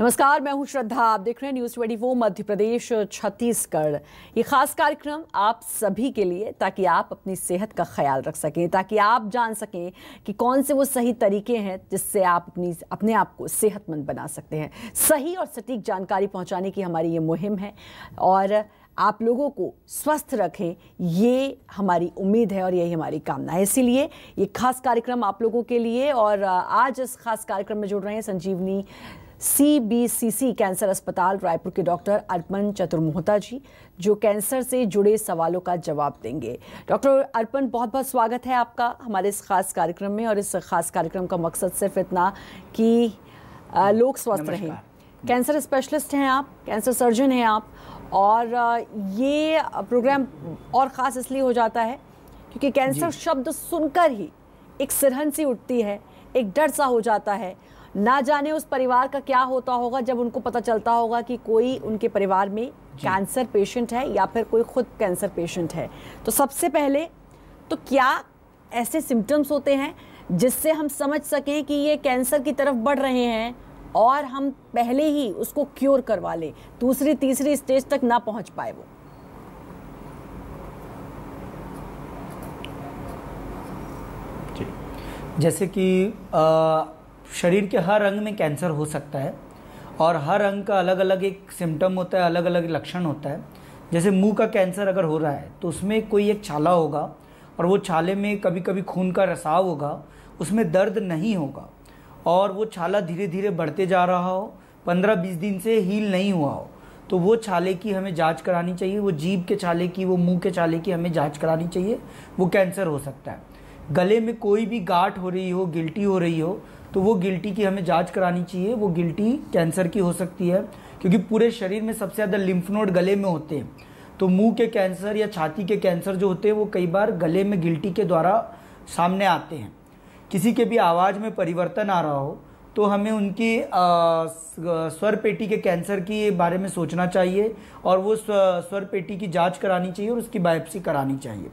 नमस्कार, मैं हूं श्रद्धा। आप देख रहे हैं न्यूज़ 24 मध्य प्रदेश छत्तीसगढ़। ये खास कार्यक्रम आप सभी के लिए, ताकि आप अपनी सेहत का ख्याल रख सकें, ताकि आप जान सकें कि कौन से वो सही तरीके हैं जिससे आप अपने आप को सेहतमंद बना सकते हैं। सही और सटीक जानकारी पहुंचाने की हमारी ये मुहिम है और आप लोगों को स्वस्थ रखें, ये हमारी उम्मीद है और यही हमारी कामना है। इसीलिए ये खास कार्यक्रम आप लोगों के लिए। और आज इस खास कार्यक्रम में जुड़ रहे हैं संजीवनी CBCC कैंसर अस्पताल रायपुर के डॉक्टर अर्पण चतुर्मोहता जी, जो कैंसर से जुड़े सवालों का जवाब देंगे। डॉक्टर अर्पण, बहुत बहुत स्वागत है आपका हमारे इस खास कार्यक्रम में। और इस खास कार्यक्रम का मकसद सिर्फ इतना कि लोग स्वस्थ रहें। कैंसर स्पेशलिस्ट हैं आप, कैंसर सर्जन हैं आप, और ये प्रोग्राम और ख़ास इसलिए हो जाता है क्योंकि कैंसर शब्द सुनकर ही एक सिरहन सी उठती है, एक डर सा हो जाता है। ना जाने उस परिवार का क्या होता होगा जब उनको पता चलता होगा कि कोई उनके परिवार में कैंसर पेशेंट है या फिर कोई खुद कैंसर पेशेंट है। तो सबसे पहले तो क्या ऐसे सिम्टम्स होते हैं जिससे हम समझ सकें कि ये कैंसर की तरफ बढ़ रहे हैं और हम पहले ही उसको क्योर करवा लें, दूसरी तीसरी स्टेज तक ना पहुंच पाए वो? जैसे कि शरीर के हर अंग में कैंसर हो सकता है और हर अंग का अलग अलग एक सिम्टम होता है, अलग अलग लक्षण होता है। जैसे मुंह का कैंसर अगर हो रहा है तो उसमें कोई एक छाला होगा और वो छाले में कभी कभी खून का रिसाव होगा, उसमें दर्द नहीं होगा और वो छाला धीरे धीरे बढ़ते जा रहा हो, 15-20 दिन से हील नहीं हुआ हो, तो वो छाले की हमें जांच करानी चाहिए। वो जीभ के छाले की, वो मुंह के छाले की हमें जांच करानी चाहिए, वो कैंसर हो सकता है। गले में कोई भी गांठ हो रही हो, गिल्टी हो रही हो, तो वो गिल्टी की हमें जांच करानी चाहिए। वो गिल्टी कैंसर की हो सकती है क्योंकि पूरे शरीर में सबसे ज़्यादा लिम्फ नोड गले में होते हैं। तो मुंह के कैंसर या छाती के कैंसर जो होते हैं वो कई बार गले में गिल्टी के द्वारा सामने आते हैं। किसी के भी आवाज़ में परिवर्तन आ रहा हो तो हमें उनकी स्वर पेटी के कैंसर के बारे में सोचना चाहिए और वो स्वर पेटी की जाँच करानी चाहिए और उसकी बायोप्सी करानी चाहिए।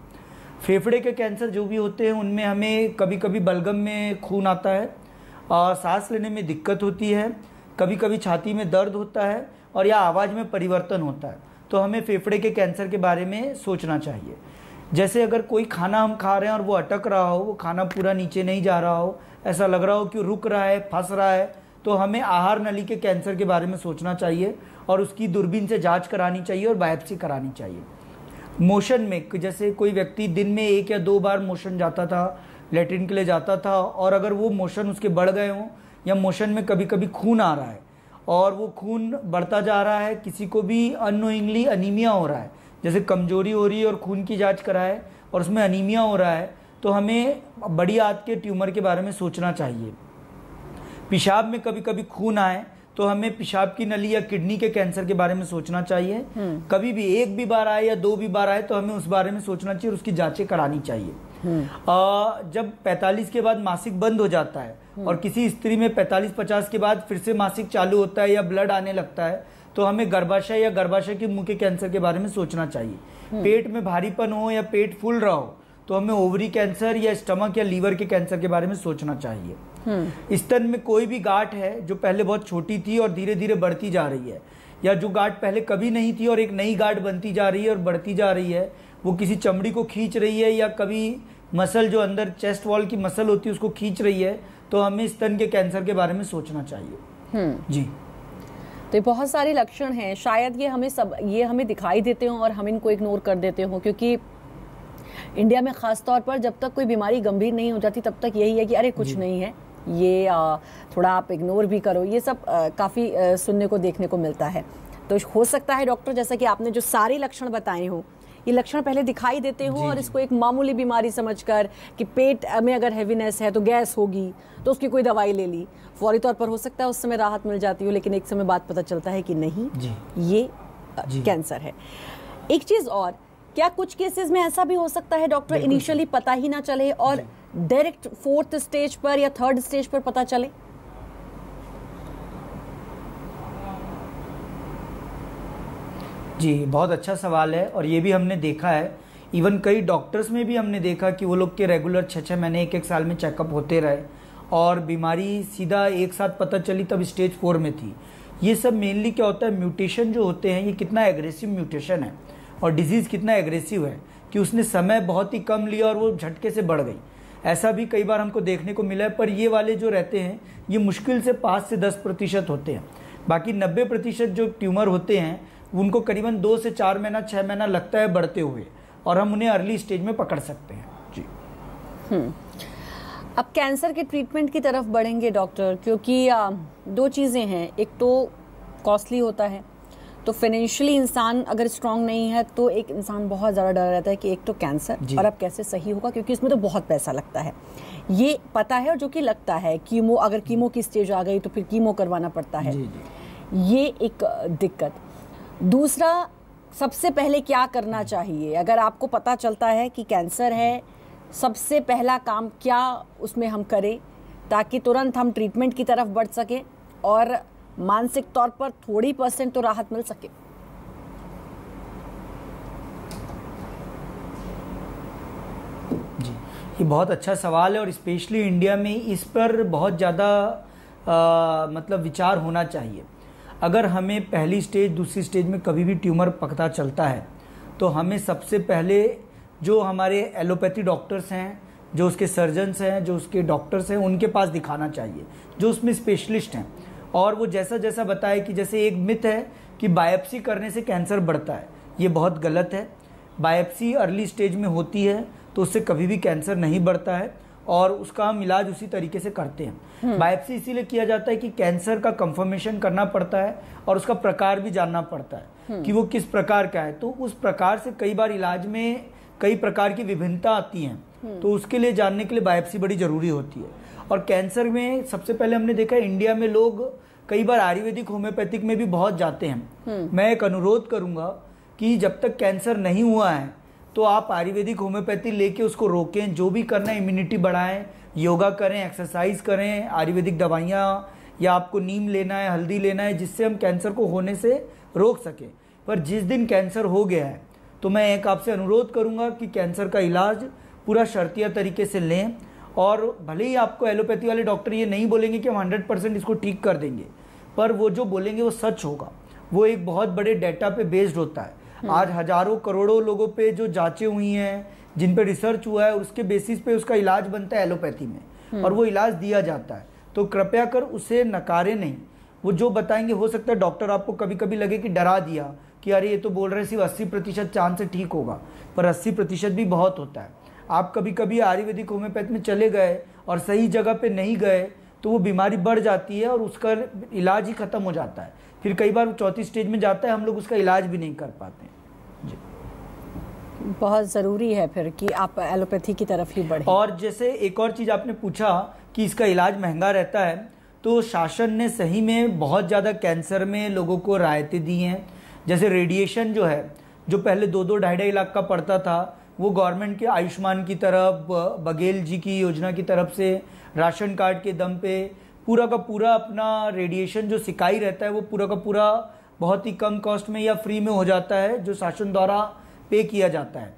फेफड़े के कैंसर जो भी होते हैं उनमें हमें कभी कभी बलगम में खून आता है और सांस लेने में दिक्कत होती है, कभी कभी छाती में दर्द होता है और या आवाज़ में परिवर्तन होता है, तो हमें फेफड़े के कैंसर के बारे में सोचना चाहिए। जैसे अगर कोई खाना हम खा रहे हैं और वो अटक रहा हो, वो खाना पूरा नीचे नहीं जा रहा हो, ऐसा लग रहा हो कि रुक रहा है, फंस रहा है, तो हमें आहार नली के कैंसर के बारे में सोचना चाहिए और उसकी दूरबीन से जाँच करानी चाहिए और बायोप्सी करानी चाहिए। मोशन में, जैसे कोई व्यक्ति दिन में 1 या 2 बार मोशन जाता था, लेटरिन के लिए जाता था, और अगर वो मोशन उसके बढ़ गए हों या मोशन में कभी कभी खून आ रहा है और वो खून बढ़ता जा रहा है, किसी को भी अननोइंगली अनीमिया हो रहा है, जैसे कमजोरी हो रही है और खून की जांच कराए और उसमें अनीमिया हो रहा है, तो हमें बड़ी आंत के ट्यूमर के बारे में सोचना चाहिए। पेशाब में कभी कभी खून आए तो हमें पेशाब की नली या किडनी के कैंसर के बारे में सोचना चाहिए। कभी भी 1 भी बार आए या 2 भी बार आए तो हमें उस बारे में सोचना चाहिए और उसकी जांचें करानी चाहिए। जब 45 के बाद मासिक बंद हो जाता है और किसी स्त्री में 45-50 के बाद फिर से मासिक चालू होता है या ब्लड आने लगता है, तो हमें गर्भाशय या गर्भाशय के मुंह के कैंसर के बारे में सोचना चाहिए। पेट में भारीपन हो या पेट फूल रहा हो तो हमें ओवरी कैंसर या स्टमक या लीवर के कैंसर के बारे में सोचना चाहिए। स्तन में कोई भी गांठ है जो पहले बहुत छोटी थी और धीरे धीरे बढ़ती जा रही है, या जो गांठ पहले कभी नहीं थी और एक नई गांठ बनती जा रही है और बढ़ती जा रही है, वो किसी चमड़ी को खींच रही है या कभी मसल जो अंदर चेस्ट वॉल की मसल होती है उसको खींच रही है, तो हमें स्तन के कैंसर के बारे में सोचना चाहिए। जी, तो ये बहुत सारे लक्षण हैं। शायद ये हमें दिखाई देते हो और हम इनको इग्नोर कर देते हो, क्योंकि इंडिया में ख़ास तौर पर जब तक कोई बीमारी गंभीर नहीं हो जाती तब तक यही है कि अरे कुछ नहीं है, ये थोड़ा आप इग्नोर भी करो। ये सब काफ़ी सुनने को देखने को मिलता है। तो हो सकता है डॉक्टर, जैसा कि आपने जो सारे लक्षण बताए हों, ये लक्षण पहले दिखाई देते हो और इसको एक मामूली बीमारी समझकर कि पेट में अगर हैवीनेस है तो गैस होगी तो उसकी कोई दवाई ले ली, फौरी तौर पर हो सकता है उस समय राहत मिल जाती हो, लेकिन एक समय बाद पता चलता है कि नहीं, ये कैंसर है। एक चीज़ और, क्या कुछ केसेस में ऐसा भी हो सकता है डॉक्टर, इनिशियली पता ही ना चले और डायरेक्ट 4th स्टेज पर या 3rd स्टेज पर पता चले? जी, बहुत अच्छा सवाल है और ये भी हमने देखा है। इवन कई डॉक्टर्स में भी हमने देखा कि वो लोग के रेगुलर 6-6 महीने 1-1 साल में चेकअप होते रहे और बीमारी सीधा एक साथ पता चली तब स्टेज 4 में थी। ये सब मेनली क्या होता है, म्यूटेशन जो होते हैं, ये कितना एग्रेसिव म्यूटेशन है और डिजीज़ कितना एग्रेसिव है कि उसने समय बहुत ही कम लिया और वो झटके से बढ़ गई। ऐसा भी कई बार हमको देखने को मिला है। पर ये वाले जो रहते हैं ये मुश्किल से 5 से 10% होते हैं। बाकी 90% जो ट्यूमर होते हैं उनको करीबन 2 से 4 महीना 6 महीना लगता है बढ़ते हुए, और हम उन्हें अर्ली स्टेज में पकड़ सकते हैं जी। अब कैंसर के ट्रीटमेंट की तरफ बढ़ेंगे डॉक्टर, क्योंकि 2 चीज़ें हैं। एक तो कॉस्टली होता है, तो फाइनेंशियली इंसान अगर स्ट्रांग नहीं है तो एक इंसान बहुत ज़्यादा डर रहता है कि एक तो कैंसर और अब कैसे सही होगा, क्योंकि इसमें तो बहुत पैसा लगता है, ये पता है। और जो कि लगता है कीमो, अगर कीमो की स्टेज आ गई तो फिर कीमो करवाना पड़ता है, ये एक दिक्कत। दूसरा, सबसे पहले क्या करना चाहिए अगर आपको पता चलता है कि कैंसर है? सबसे पहला काम क्या उसमें हम करें ताकि तुरंत हम ट्रीटमेंट की तरफ बढ़ सके और मानसिक तौर पर थोड़ी % तो राहत मिल सके? जी, ये बहुत अच्छा सवाल है और स्पेशली इंडिया में इस पर बहुत ज़्यादा मतलब विचार होना चाहिए। अगर हमें पहली स्टेज दूसरी स्टेज में कभी भी ट्यूमर पता चलता है तो हमें सबसे पहले जो हमारे एलोपैथी डॉक्टर्स हैं, जो उसके सर्जन्स हैं, जो उसके डॉक्टर्स हैं, उनके पास दिखाना चाहिए, जो उसमें स्पेशलिस्ट हैं। और वो जैसा जैसा बताए कि जैसे एक मिथ है कि बायोप्सी करने से कैंसर बढ़ता है, ये बहुत गलत है। बायोप्सी अर्ली स्टेज में होती है तो उससे कभी भी कैंसर नहीं बढ़ता है और उसका हम इलाज उसी तरीके से करते हैं। बायोप्सी इसीलिए किया जाता है कि कैंसर का कंफर्मेशन करना पड़ता है और उसका प्रकार भी जानना पड़ता है कि वो किस प्रकार का है। तो उस प्रकार से कई बार इलाज में कई प्रकार की विभिन्नता आती हैं, तो उसके लिए जानने के लिए बायोप्सी बड़ी जरूरी होती है। और कैंसर में सबसे पहले हमने देखा इंडिया में लोग कई बार आयुर्वेदिक होम्योपैथिक में भी बहुत जाते हैं। मैं एक अनुरोध करूंगा कि जब तक कैंसर नहीं हुआ है तो आप आयुर्वेदिक होम्योपैथी लेके उसको रोकें, जो भी करना है इम्यूनिटी बढ़ाएं, योगा करें, एक्सरसाइज करें, आयुर्वेदिक दवाइयाँ या आपको नीम लेना है, हल्दी लेना है, जिससे हम कैंसर को होने से रोक सकें। पर जिस दिन कैंसर हो गया है तो मैं एक आपसे अनुरोध करूंगा कि कैंसर का इलाज पूरा शर्तिया तरीके से लें। और भले ही आपको एलोपैथी वाले डॉक्टर ये नहीं बोलेंगे कि हम 100% इसको ठीक कर देंगे, पर वो जो बोलेंगे वो सच होगा। वो एक बहुत बड़े डेटा पे बेस्ड होता है। आज हजारों करोड़ों लोगों पे जो जांचें हुई हैं, जिन पे रिसर्च हुआ है, उसके बेसिस पे उसका इलाज बनता है एलोपैथी में और वो इलाज दिया जाता है। तो कृपया कर उसे नकारे नहीं। वो जो बताएंगे, हो सकता है डॉक्टर आपको कभी कभी लगे कि डरा दिया कि अरे ये तो बोल रहे सिर्फ 80% चांस से ठीक होगा, पर 80% भी बहुत होता है। आप कभी कभी आयुर्वेदिक होम्योपैथ में चले गए और सही जगह पे नहीं गए तो वो बीमारी बढ़ जाती है और उसका इलाज ही खत्म हो जाता है। फिर कई बार 4थी स्टेज में जाता है, हम लोग उसका इलाज भी नहीं कर पाते हैं जी। बहुत ज़रूरी है फिर कि आप एलोपैथी की तरफ ही बढ़ें। और जैसे एक और चीज़ आपने पूछा कि इसका इलाज महंगा रहता है, तो शासन ने सही में बहुत ज़्यादा कैंसर में लोगों को राहतें दी हैं। जैसे रेडिएशन जो है, जो पहले 2-2 ढाई लाख का पड़ता था, वो गवर्नमेंट के आयुष्मान की तरफ, बघेल जी की योजना की तरफ से राशन कार्ड के दम पे पूरा का पूरा अपना रेडिएशन जो सिकाई रहता है वो पूरा का पूरा बहुत ही कम कॉस्ट में या फ्री में हो जाता है, जो शासन द्वारा पे किया जाता है।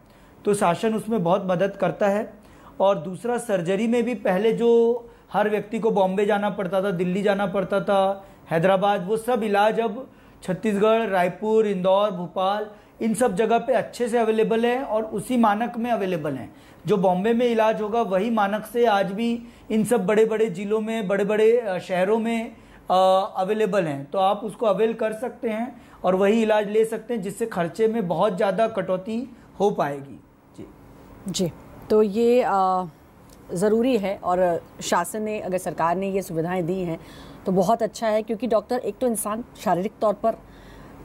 तो शासन उसमें बहुत मदद करता है। और दूसरा, सर्जरी में भी पहले जो हर व्यक्ति को बॉम्बे जाना पड़ता था, दिल्ली जाना पड़ता था, हैदराबाद, वो सब इलाज अब छत्तीसगढ़, रायपुर, इंदौर, भोपाल, इन सब जगह पे अच्छे से अवेलेबल है और उसी मानक में अवेलेबल हैं। जो बॉम्बे में इलाज होगा वही मानक से आज भी इन सब बड़े बड़े जिलों में, बड़े बड़े शहरों में अवेलेबल हैं। तो आप उसको अवेल कर सकते हैं और वही इलाज ले सकते हैं, जिससे खर्चे में बहुत ज़्यादा कटौती हो पाएगी जी। जी, तो ये ज़रूरी है और शासन ने, अगर सरकार ने ये सुविधाएं दी हैं तो बहुत अच्छा है। क्योंकि डॉक्टर, एक तो इंसान शारीरिक तौर पर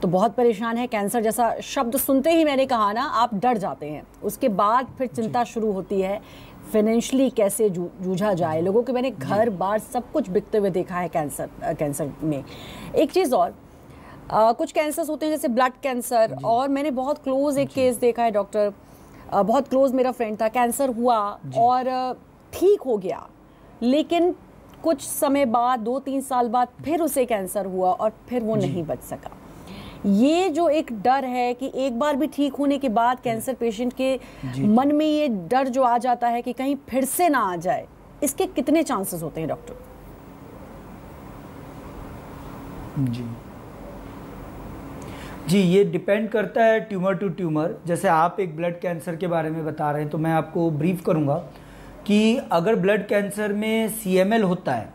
तो बहुत परेशान है। कैंसर जैसा शब्द सुनते ही मैंने कहा ना, आप डर जाते हैं। उसके बाद फिर चिंता शुरू होती है, फाइनेंशियली कैसे जूझा जाए। लोगों के, मैंने घर बार सब कुछ बिकते हुए देखा है कैंसर में। एक चीज़ और, कुछ कैंसर्स होते हैं जैसे ब्लड कैंसर, और मैंने बहुत क्लोज एक केस देखा है डॉक्टर, बहुत क्लोज मेरा फ्रेंड था, कैंसर हुआ और ठीक हो गया, लेकिन कुछ समय बाद, 2-3 साल बाद फिर उसे कैंसर हुआ और फिर वो नहीं बच सका। ये जो एक डर है कि एक बार भी ठीक होने के बाद कैंसर पेशेंट के मन में ये डर जो आ जाता है कि कहीं फिर से ना आ जाए, इसके कितने चांसेस होते हैं डॉक्टर? जी जी, ये डिपेंड करता है ट्यूमर टू ट्यूमर। जैसे आप एक ब्लड कैंसर के बारे में बता रहे हैं, तो मैं आपको ब्रीफ करूंगा कि अगर ब्लड कैंसर में CML होता है,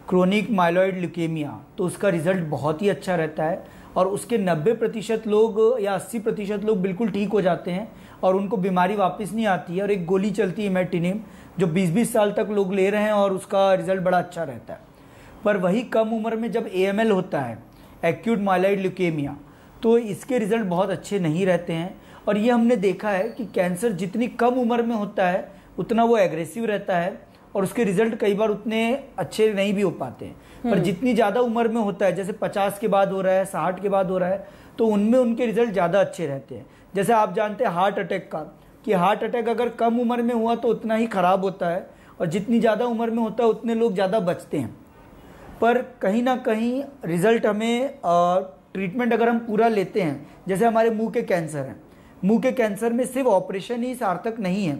क्रोनिक माइलॉइड ल्यूकेमिया, तो उसका रिजल्ट बहुत ही अच्छा रहता है और उसके 90% लोग या 80% लोग बिल्कुल ठीक हो जाते हैं और उनको बीमारी वापस नहीं आती है। और एक गोली चलती है इमेटिनिब, जो 20-20 साल तक लोग ले रहे हैं और उसका रिजल्ट बड़ा अच्छा रहता है। पर वही कम उम्र में जब AML होता है, एक्यूट माइलॉइड ल्यूकेमिया, तो इसके रिजल्ट बहुत अच्छे नहीं रहते हैं। और ये हमने देखा है कि कैंसर जितनी कम उम्र में होता है उतना वो एग्रेसिव रहता है और उसके रिजल्ट कई बार उतने अच्छे नहीं भी हो पाते हैं। पर जितनी ज़्यादा उम्र में होता है, जैसे 50 के बाद हो रहा है, 60 के बाद हो रहा है, तो उनमें उनके रिजल्ट ज़्यादा अच्छे रहते हैं। जैसे आप जानते हैं हार्ट अटैक का, कि हार्ट अटैक अगर कम उम्र में हुआ तो उतना ही ख़राब होता है और जितनी ज़्यादा उम्र में होता है उतने लोग ज़्यादा बचते हैं। पर कहीं ना कहीं रिजल्ट हमें ट्रीटमेंट अगर हम पूरा लेते हैं, जैसे हमारे मुंह के कैंसर हैं, मुंह के कैंसर में सिर्फ ऑपरेशन ही सार्थक नहीं है।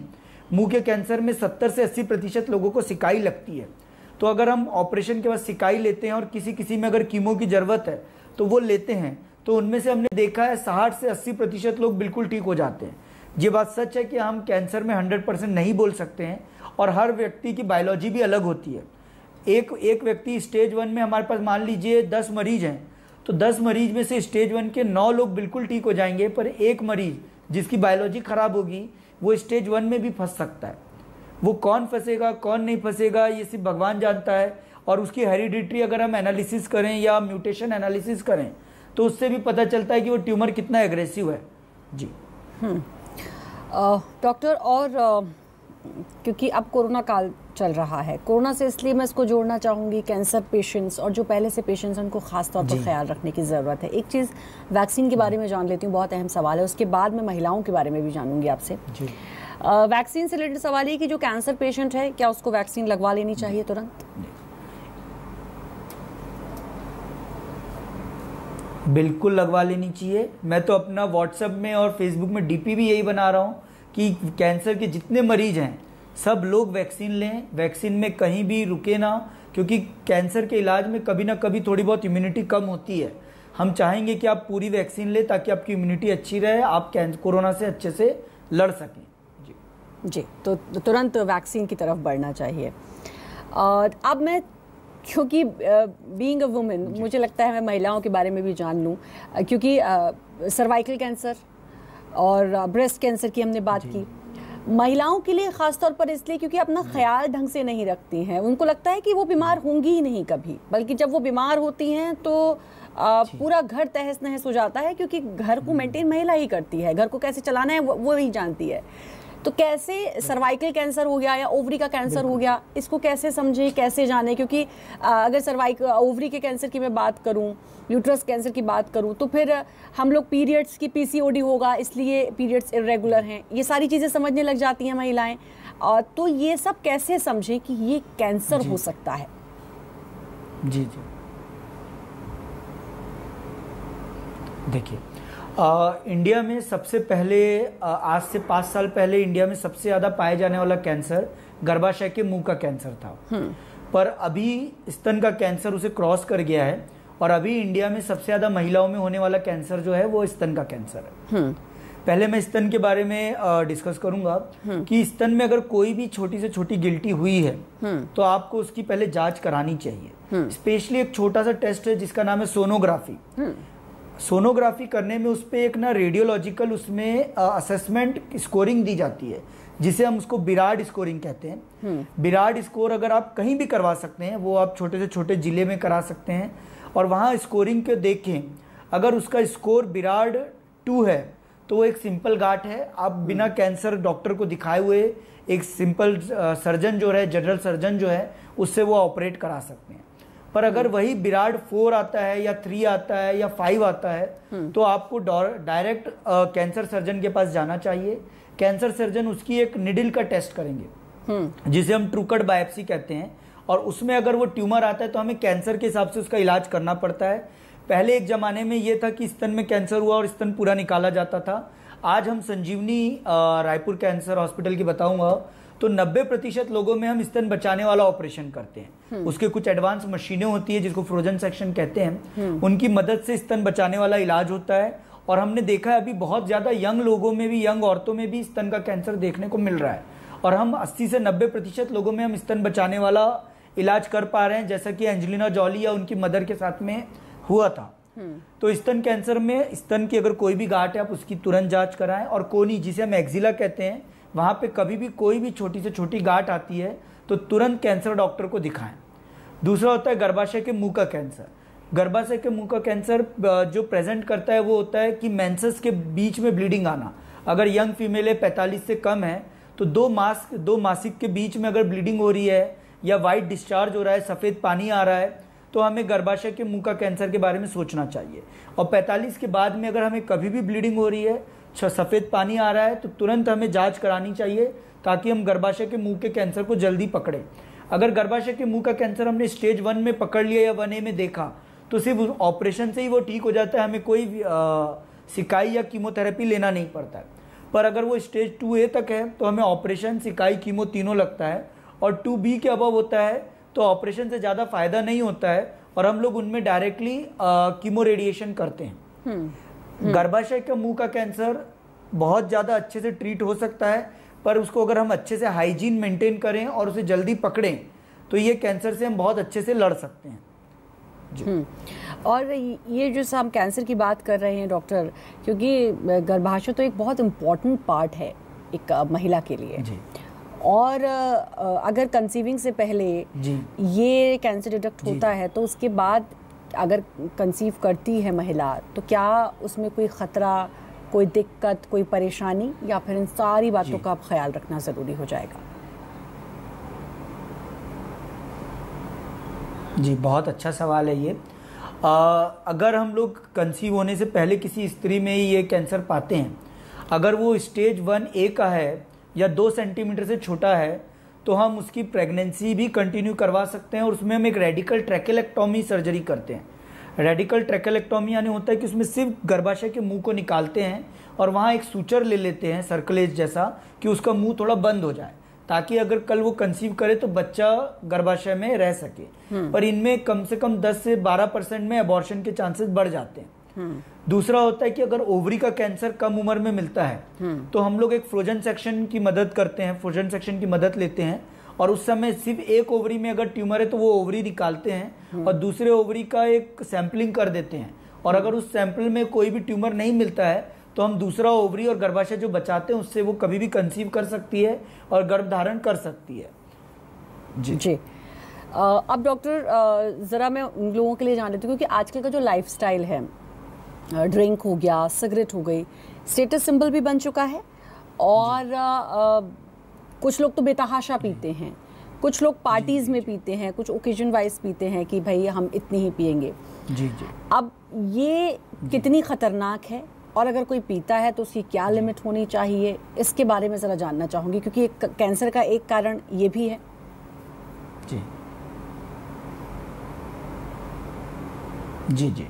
मुंह के कैंसर में 70 से 80% लोगों को सिकाई लगती है। तो अगर हम ऑपरेशन के बाद सिकाई लेते हैं और किसी किसी में अगर कीमो की ज़रूरत है तो वो लेते हैं, तो उनमें से हमने देखा है 60 से 80% लोग बिल्कुल ठीक हो जाते हैं। ये बात सच है कि हम कैंसर में 100% नहीं बोल सकते हैं और हर व्यक्ति की बायोलॉजी भी अलग होती है। एक व्यक्ति स्टेज 1 में, हमारे पास मान लीजिए 10 मरीज हैं, तो 10 मरीज में से स्टेज 1 के 9 लोग बिल्कुल ठीक हो जाएंगे, पर एक मरीज जिसकी बायोलॉजी खराब होगी वो स्टेज 1 में भी फंस सकता है। वो कौन फंसेगा कौन नहीं फंसेगा ये सिर्फ भगवान जानता है। और उसकी हेरिडिटरी अगर हम एनालिसिस करें या म्यूटेशन एनालिसिस करें तो उससे भी पता चलता है कि वो ट्यूमर कितना एग्रेसिव है। जी डॉक्टर, और क्योंकि अब कोरोना काल चल रहा है, कोरोना से इसलिए मैं इसको जोड़ना चाहूँगी, कैंसर पेशेंट्स और जो पहले से पेशेंट्स हैं उनको खास तौर पर ख्याल रखने की ज़रूरत है। एक चीज़ वैक्सीन के बारे में जान लेती हूँ, बहुत अहम सवाल है, उसके बाद मैं महिलाओं के बारे में भी जानूंगी आपसे। वैक्सीन से रिलेटेड सवाल ये कि जो कैंसर पेशेंट है, क्या उसको वैक्सीन लगवा लेनी चाहिए तुरंत? बिल्कुल लगवा लेनी चाहिए। मैं तो अपना व्हाट्सएप में और फेसबुक में DP भी यही बना रहा हूँ कि कैंसर के जितने मरीज हैं सब लोग वैक्सीन लें, वैक्सीन में कहीं भी रुके ना, क्योंकि कैंसर के इलाज में कभी ना कभी थोड़ी बहुत इम्यूनिटी कम होती है। हम चाहेंगे कि आप पूरी वैक्सीन लें ताकि आपकी इम्यूनिटी अच्छी रहे, आप कोरोना से अच्छे से लड़ सकें। जी, तो तुरंत वैक्सीन की तरफ बढ़ना चाहिए। और अब मैं, क्योंकि बीइंग अ वुमेन, मुझे लगता है मैं महिलाओं के बारे में भी जान लूँ, क्योंकि सर्वाइकल कैंसर और ब्रेस्ट कैंसर की हमने बात की। महिलाओं के लिए ख़ास तौर पर इसलिए क्योंकि अपना ख्याल ढंग से नहीं रखती हैं, उनको लगता है कि वो बीमार होंगी ही नहीं कभी, बल्कि जब वो बीमार होती हैं तो पूरा घर तहस नहस हो जाता है, क्योंकि घर को मेंटेन महिला ही करती है, घर को कैसे चलाना है वो ही जानती है। तो कैसे सर्वाइकल कैंसर हो गया या ओवरी का कैंसर हो गया, इसको कैसे समझें, कैसे जानें? क्योंकि अगर सर्वाइकल ओवरी के कैंसर की मैं बात करूं, यूट्रस कैंसर की बात करूं, तो फिर हम लोग पीरियड्स की PCOD होगा इसलिए पीरियड्स इरेगुलर हैं, ये सारी चीज़ें समझने लग जाती हैं महिलाएं। तो ये सब कैसे समझें कि ये कैंसर हो सकता है? जी, देखिए, इंडिया में सबसे पहले, आज से 5 साल पहले इंडिया में सबसे ज़्यादा पाए जाने वाला कैंसर गर्भाशय के मुंह का कैंसर था। पर अभी स्तन का कैंसर उसे क्रॉस कर गया है और अभी इंडिया में सबसे ज़्यादा महिलाओं में होने वाला कैंसर जो है वो स्तन का कैंसर है। पहले मैं स्तन के बारे में डिस्कस करूंगा कि स्तन में अगर कोई भी छोटी से छोटी गिल्टी हुई है तो आपको उसकी पहले जांच करानी चाहिए। स्पेशली एक छोटा सा टेस्ट है जिसका नाम है सोनोग्राफी। सोनोग्राफी करने में उस पर एक ना रेडियोलॉजिकल उसमें असेसमेंट स्कोरिंग दी जाती है, जिसे हम उसको बिराड स्कोरिंग कहते हैं। बिराड स्कोर अगर आप कहीं भी करवा सकते हैं, वो आप छोटे से छोटे जिले में करा सकते हैं और वहाँ स्कोरिंग के देखें, अगर उसका स्कोर बिराड 2 है तो वो एक सिंपल गांठ है। आप बिना कैंसर डॉक्टर को दिखाए हुए एक सिंपल सर्जन जो है, जनरल सर्जन जो है, उससे वो ऑपरेट करा सकते हैं। पर अगर वही बिराड 4 आता है या 3 आता है या 5 आता है तो आपको डायरेक्ट कैंसर सर्जन के पास जाना चाहिए। कैंसर सर्जन उसकी एक निडल का टेस्ट करेंगे जिसे हम ट्रूकट बायोप्सी कहते हैं, और उसमें अगर वो ट्यूमर आता है तो हमें कैंसर के हिसाब से उसका इलाज करना पड़ता है। पहले एक जमाने में ये था कि स्तन में कैंसर हुआ और स्तन पूरा निकाला जाता था। आज हम संजीवनी रायपुर कैंसर हॉस्पिटल की बताऊंगा तो 90% लोगों में हम स्तन बचाने वाला ऑपरेशन करते हैं। उसके कुछ एडवांस मशीनें होती है जिसको फ्रोजन सेक्शन कहते हैं, उनकी मदद से स्तन बचाने वाला इलाज होता है और हमने देखा है अभी बहुत ज़्यादा यंग लोगों में भी, यंग औरतों में भी स्तन का कैंसर देखने को मिल रहा है, और हम 80 से 90% लोगों में हम स्तन बचाने वाला इलाज कर पा रहे हैं, जैसा कि एंजेलिना जॉली या उनकी मदर के साथ में हुआ था। तो स्तन कैंसर में स्तन की अगर कोई भी गांठ है आप उसकी तुरंत जांच कराएं, और कोनी जिसे हम एक्जिला कहते हैं वहाँ पे कभी भी कोई भी छोटी से छोटी गांठ आती है तो तुरंत कैंसर डॉक्टर को दिखाएं। दूसरा होता है गर्भाशय के मुंह का कैंसर। गर्भाशय के मुंह का कैंसर जो प्रेजेंट करता है वो होता है कि मेंसेस के बीच में ब्लीडिंग आना। अगर यंग फीमेल है 45 से कम है तो दो मासिक के बीच में अगर ब्लीडिंग हो रही है या वाइट डिस्चार्ज हो रहा है, सफ़ेद पानी आ रहा है, तो हमें गर्भाशय के मुंह का कैंसर के बारे में सोचना चाहिए। और 45 के बाद में अगर हमें कभी भी ब्लीडिंग हो रही है, सफ़ेद पानी आ रहा है, तो तुरंत हमें जांच करानी चाहिए ताकि हम गर्भाशय के मुंह के कैंसर को जल्दी पकड़ें। अगर गर्भाशय के मुंह का कैंसर हमने स्टेज 1 में पकड़ लिया या 1A में देखा तो सिर्फ ऑपरेशन से ही वो ठीक हो जाता है, हमें कोई सिकाई या कीमोथेरेपी लेना नहीं पड़ता है। पर अगर वो स्टेज 2A तक है तो हमें ऑपरेशन, सिकाई, कीमो तीनों लगता है, और 2B के अबव होता है तो ऑपरेशन से ज़्यादा फायदा नहीं होता है और हम लोग उनमें डायरेक्टली कीमो रेडिएशन करते हैं। गर्भाशय का मुंह का कैंसर बहुत ज़्यादा अच्छे से ट्रीट हो सकता है, पर उसको अगर हम अच्छे से हाइजीन मेंटेन करें और उसे जल्दी पकड़ें तो ये कैंसर से हम बहुत अच्छे से लड़ सकते हैं जी। और ये जो हम कैंसर की बात कर रहे हैं डॉक्टर, क्योंकि गर्भाशय तो एक बहुत इम्पॉर्टेंट पार्ट है एक महिला के लिए जी। और अगर कंसीविंग से पहले जी ये कैंसर डिटेक्ट होता है तो उसके बाद अगर कंसीव करती है महिला तो क्या उसमें कोई ख़तरा, कोई दिक्कत, कोई परेशानी, या फिर इन सारी बातों का ख्याल रखना ज़रूरी हो जाएगा? जी बहुत अच्छा सवाल है ये। अगर हम लोग कंसीव होने से पहले किसी स्त्री में ये कैंसर पाते हैं, अगर वो स्टेज 1A का है या 2 सेंटीमीटर से छोटा है तो हम उसकी प्रेगनेंसी भी कंटिन्यू करवा सकते हैं, और उसमें हम एक रेडिकल ट्रैकेलेक्टोमी सर्जरी करते हैं। रेडिकल ट्रैकेलेक्टोमी यानी होता है कि उसमें सिर्फ गर्भाशय के मुंह को निकालते हैं और वहाँ एक सूचर ले लेते हैं सर्कलेज जैसा कि उसका मुंह थोड़ा बंद हो जाए, ताकि अगर कल वो कंसीव करे तो बच्चा गर्भाशय में रह सके। पर इनमें कम से कम 10 से 12% में अबॉर्शन के चांसेस बढ़ जाते हैं। दूसरा होता है कि अगर ओवरी का कैंसर कम उम्र में मिलता है तो हम लोग एक फ्रोजन सेक्शन की मदद करते हैं, फ्रोजन सेक्शन की मदद लेते हैं, और उस समय सिर्फ एक ओवरी में अगर ट्यूमर है तो वो ओवरी निकालते हैं और दूसरे ओवरी का एक सैंपलिंग कर देते हैं, और अगर उस सैंपल में कोई भी ट्यूमर नहीं मिलता है तो हम दूसरा ओवरी और गर्भाशय जो बचाते हैं उससे वो कभी भी कंसीव कर सकती है और गर्भधारण कर सकती है जी जी। अब डॉक्टर ज़रा मैं उन लोगों के लिए जान लेती हूँ क्योंकि आजकल का जो लाइफस्टाइल है, ड्रिंक हो गया, सिगरेट हो गई, स्टेटस सिंबल भी बन चुका है, और कुछ लोग तो बेतहाशा पीते हैं, कुछ लोग पार्टीज में पीते हैं, कुछ ओकेजन वाइज पीते हैं कि भाई हम इतनी ही पिएंगे जी जी। अब ये कितनी खतरनाक है, और अगर कोई पीता है तो उसकी क्या लिमिट होनी चाहिए, इसके बारे में ज़रा जानना चाहूँगी, क्योंकि कैंसर का एक कारण ये भी है जी जी जी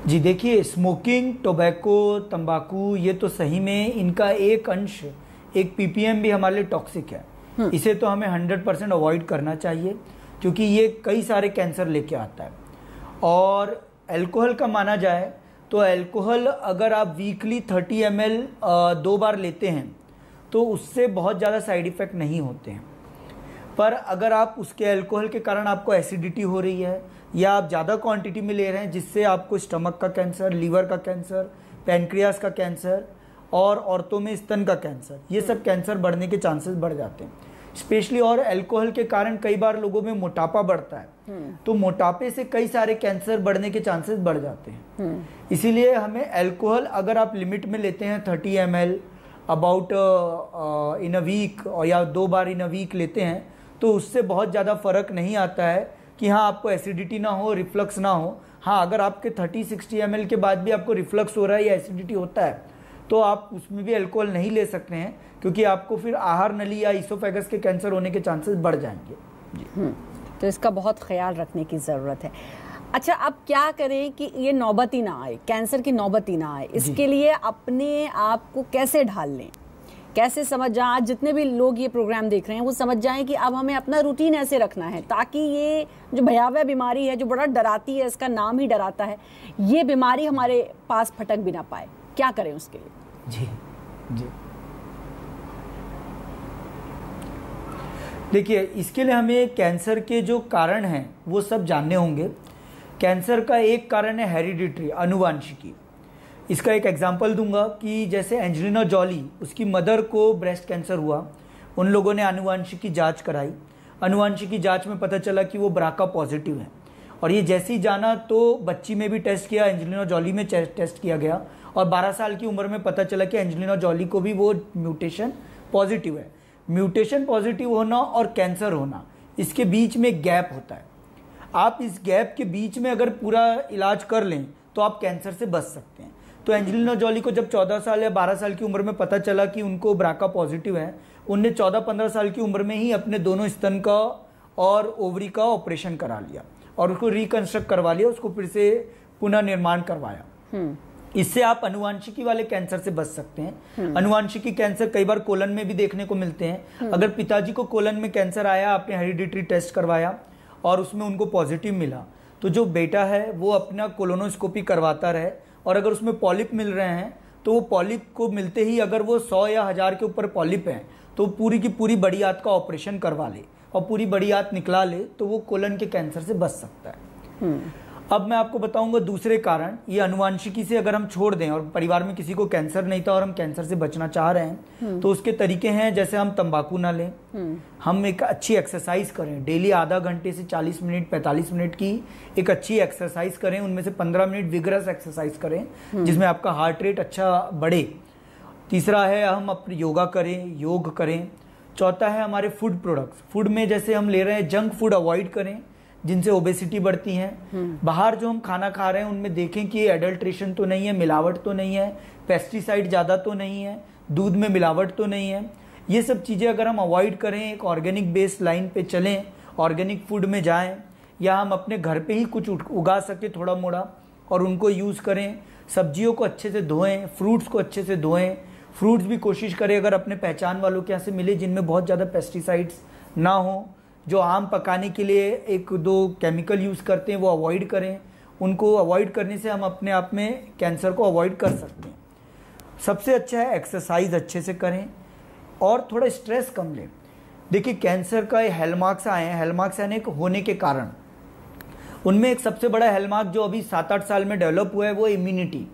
जी। देखिए, स्मोकिंग, टोबैको, तंबाकू, ये तो सही में इनका एक अंश, एक ppm भी हमारे लिए टॉक्सिक है। इसे तो हमें 100% अवॉइड करना चाहिए क्योंकि ये कई सारे कैंसर लेके आता है। और अल्कोहल का माना जाए तो अल्कोहल अगर आप वीकली 30 ml 2 बार लेते हैं तो उससे बहुत ज़्यादा साइड इफ़ेक्ट नहीं होते हैं। पर अगर आप उसके अल्कोहल के कारण आपको एसिडिटी हो रही है या आप ज़्यादा क्वांटिटी में ले रहे हैं जिससे आपको स्टमक का कैंसर, लीवर का कैंसर, पैनक्रियास का कैंसर और औरतों में स्तन का कैंसर, ये सब कैंसर बढ़ने के चांसेस बढ़ जाते हैं स्पेशली। और अल्कोहल के कारण कई बार लोगों में मोटापा बढ़ता है, तो मोटापे से कई सारे कैंसर बढ़ने के चांसेस बढ़ जाते हैं। इसीलिए हमें अल्कोहल अगर आप लिमिट में लेते हैं 30 ml about in a week, और या 2 बार इन अ वीक लेते हैं, तो उससे बहुत ज़्यादा फर्क नहीं आता है कि हाँ आपको एसिडिटी ना हो, रिफ्लक्स ना हो। हाँ, अगर आपके 30-60 ml के बाद भी आपको रिफ्लक्स हो रहा है या एसिडिटी होता है तो आप उसमें भी अल्कोहल नहीं ले सकते हैं, क्योंकि आपको फिर आहार नली या इसोफेगस के कैंसर होने के चांसेस बढ़ जाएंगे जी। तो इसका बहुत ख्याल रखने की ज़रूरत है। अच्छा, अब क्या करें कि ये नौबत ही ना आए, कैंसर की नौबत ही ना आए, इसके लिए अपने आप को कैसे ढाल लें कैसे समझ जाएं, आज जितने भी लोग ये प्रोग्राम देख रहे हैं वो समझ जाएं कि अब हमें अपना रूटीन ऐसे रखना है ताकि ये जो भयावह बीमारी है, जो बड़ा डराती है, इसका नाम ही डराता है, ये बीमारी हमारे पास फटक भी ना पाए। क्या करें उसके लिए? जी जी, देखिए, इसके लिए हमें कैंसर के जो कारण हैं वो सब जानने होंगे। कैंसर का एक कारण है हेरिडिटरी, आनुवांशिकी। इसका एक एग्जांपल दूंगा कि जैसे एंजेलिना जॉली, उसकी मदर को ब्रेस्ट कैंसर हुआ, उन लोगों ने आनुवांशिकी जांच कराई। आनुवांशिकी जांच में पता चला कि वो ब्राका पॉजिटिव है, और ये जैसे ही जाना तो बच्ची में भी टेस्ट किया, एंजेलिना जॉली में टेस्ट किया गया, और 12 साल की उम्र में पता चला कि एंजेलिना जॉली को भी वो म्यूटेशन पॉजिटिव है। म्यूटेशन पॉजिटिव होना और कैंसर होना, इसके बीच में गैप होता है। आप इस गैप के बीच में अगर पूरा इलाज कर लें तो आप कैंसर से बच सकते हैं। तो एंजेलिना जॉली को जब 14 साल या 12 साल की उम्र में पता चला कि उनको ब्राका पॉजिटिव है, उनने 14-15 साल की उम्र में ही अपने दोनों स्तन का और ओवरी का ऑपरेशन करा लिया और उसको रिकंस्ट्रक्ट करवा लिया, उसको फिर से पुनः निर्माण करवाया। इससे आप आनुवांशिकी वाले कैंसर से बच सकते हैं। आनुवांशिकी कैंसर कई बार कोलन में भी देखने को मिलते हैं। अगर पिताजी को कोलन में कैंसर आया, आपने हेरिडिटरी टेस्ट करवाया और उसमें उनको पॉजिटिव मिला, तो जो बेटा है वो अपना कोलोनोस्कोपी करवाता रहे, और अगर उसमें पॉलिप मिल रहे हैं तो वो पॉलिप को मिलते ही अगर वो 100 या 1000 के ऊपर पॉलिप हैं तो पूरी की पूरी बड़ी आंत का ऑपरेशन करवा ले और पूरी बड़ी आंत निकला ले, तो वो कोलन के कैंसर से बच सकता है। अब मैं आपको बताऊंगा दूसरे कारण। ये आनुवांशिकी से अगर हम छोड़ दें और परिवार में किसी को कैंसर नहीं था और हम कैंसर से बचना चाह रहे हैं, तो उसके तरीके हैं, जैसे हम तंबाकू ना लें, हम एक अच्छी एक्सरसाइज करें, डेली आधा घंटे से 40 मिनट 45 मिनट की एक अच्छी एक्सरसाइज करें, उनमें से 15 मिनट विगरस एक्सरसाइज करें जिसमें आपका हार्ट रेट अच्छा बढ़े। तीसरा है हम अपने योगा करें, योग करें। चौथा है हमारे फूड प्रोडक्ट्स, फूड में जैसे हम ले रहे हैं जंक फूड अवॉइड करें जिनसे ओबेसिटी बढ़ती है। बाहर जो हम खाना खा रहे हैं उनमें देखें कि एडल्ट्रेशन तो नहीं है, मिलावट तो नहीं है, पेस्टिसाइड ज़्यादा तो नहीं है, दूध में मिलावट तो नहीं है। ये सब चीज़ें अगर हम अवॉइड करें, एक ऑर्गेनिक बेस्ड लाइन पे चलें, ऑर्गेनिक फूड में जाएं, या हम अपने घर पे ही कुछ उगा सके थोड़ा मोड़ा और उनको यूज़ करें। सब्जियों को अच्छे से धोएं, फ्रूट्स को अच्छे से धोएं। फ्रूट्स भी कोशिश करें अगर अपने पहचान वालों के यहाँ से मिले जिनमें बहुत ज़्यादा पेस्टिसाइड्स ना हो। जो आम पकाने के लिए 1-2 केमिकल यूज़ करते हैं वो अवॉइड करें। उनको अवॉइड करने से हम अपने आप में कैंसर को अवॉइड कर सकते हैं। सबसे अच्छा है एक्सरसाइज अच्छे से करें और थोड़ा स्ट्रेस कम लें। देखिए, कैंसर का हेलमार्क्स आए हैं, हेलमार्क्स यानी होने के कारण, उनमें एक सबसे बड़ा हेलमार्क जो अभी 7-8 साल में डेवलप हुआ है वो इम्यूनिटी।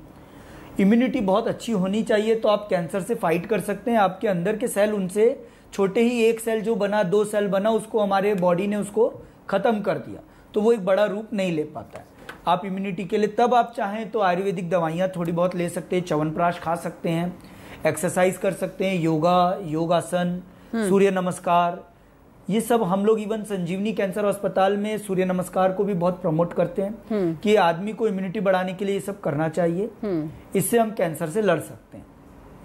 इम्यूनिटी बहुत अच्छी होनी चाहिए तो आप कैंसर से फाइट कर सकते हैं। आपके अंदर के सेल, उनसे छोटे ही एक सेल जो बना, 2 सेल बना, उसको हमारे बॉडी ने उसको खत्म कर दिया, तो वो एक बड़ा रूप नहीं ले पाता है। आप इम्यूनिटी के लिए तब आप चाहें तो आयुर्वेदिक दवाइयाँ थोड़ी बहुत ले सकते हैं, च्यवनप्राश खा सकते हैं, एक्सरसाइज कर सकते हैं, योगा, योगासन, सूर्य नमस्कार, ये सब हम लोग इवन संजीवनी कैंसर अस्पताल में सूर्य नमस्कार को भी बहुत प्रमोट करते हैं कि आदमी को इम्यूनिटी बढ़ाने के लिए ये सब करना चाहिए। इससे हम कैंसर से लड़ सकते हैं।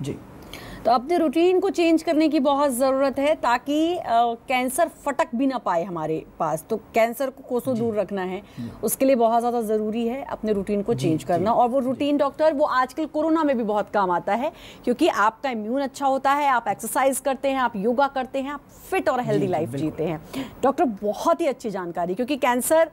जी, तो अपने रूटीन को चेंज करने की बहुत ज़रूरत है ताकि कैंसर फटक भी ना पाए हमारे पास। तो कैंसर को कोसों दूर रखना है, उसके लिए बहुत ज़्यादा ज़रूरी है अपने रूटीन को चेंज करना। और वो रूटीन डॉक्टर, वो आजकल कोरोना में भी बहुत काम आता है क्योंकि आपका इम्यून अच्छा होता है, आप एक्सरसाइज करते हैं, आप योगा करते हैं, आप फिट और हेल्दी लाइफ जीते हैं। डॉक्टर, बहुत ही अच्छी जानकारी, क्योंकि कैंसर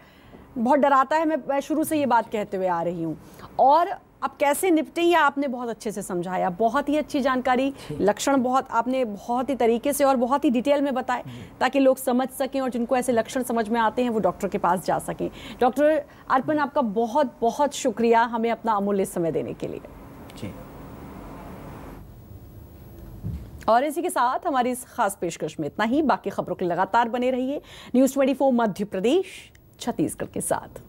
बहुत डराता है, मैं शुरू से ये बात कहते हुए आ रही हूँ, और अब कैसे निपटें ये आपने बहुत अच्छे से समझाया। बहुत ही अच्छी जानकारी, लक्षण बहुत आपने बहुत ही तरीके से और बहुत ही डिटेल में बताए ताकि लोग समझ सकें और जिनको ऐसे लक्षण समझ में आते हैं वो डॉक्टर के पास जा सकें। डॉक्टर अर्पण, आपका बहुत बहुत शुक्रिया हमें अपना अमूल्य समय देने के लिए। जी। और इसी के साथ हमारी इस खास पेशकश में इतना ही। बाकी खबरों के लगातार बने रहिए न्यूज़ 24 मध्य प्रदेश छत्तीसगढ़ के साथ।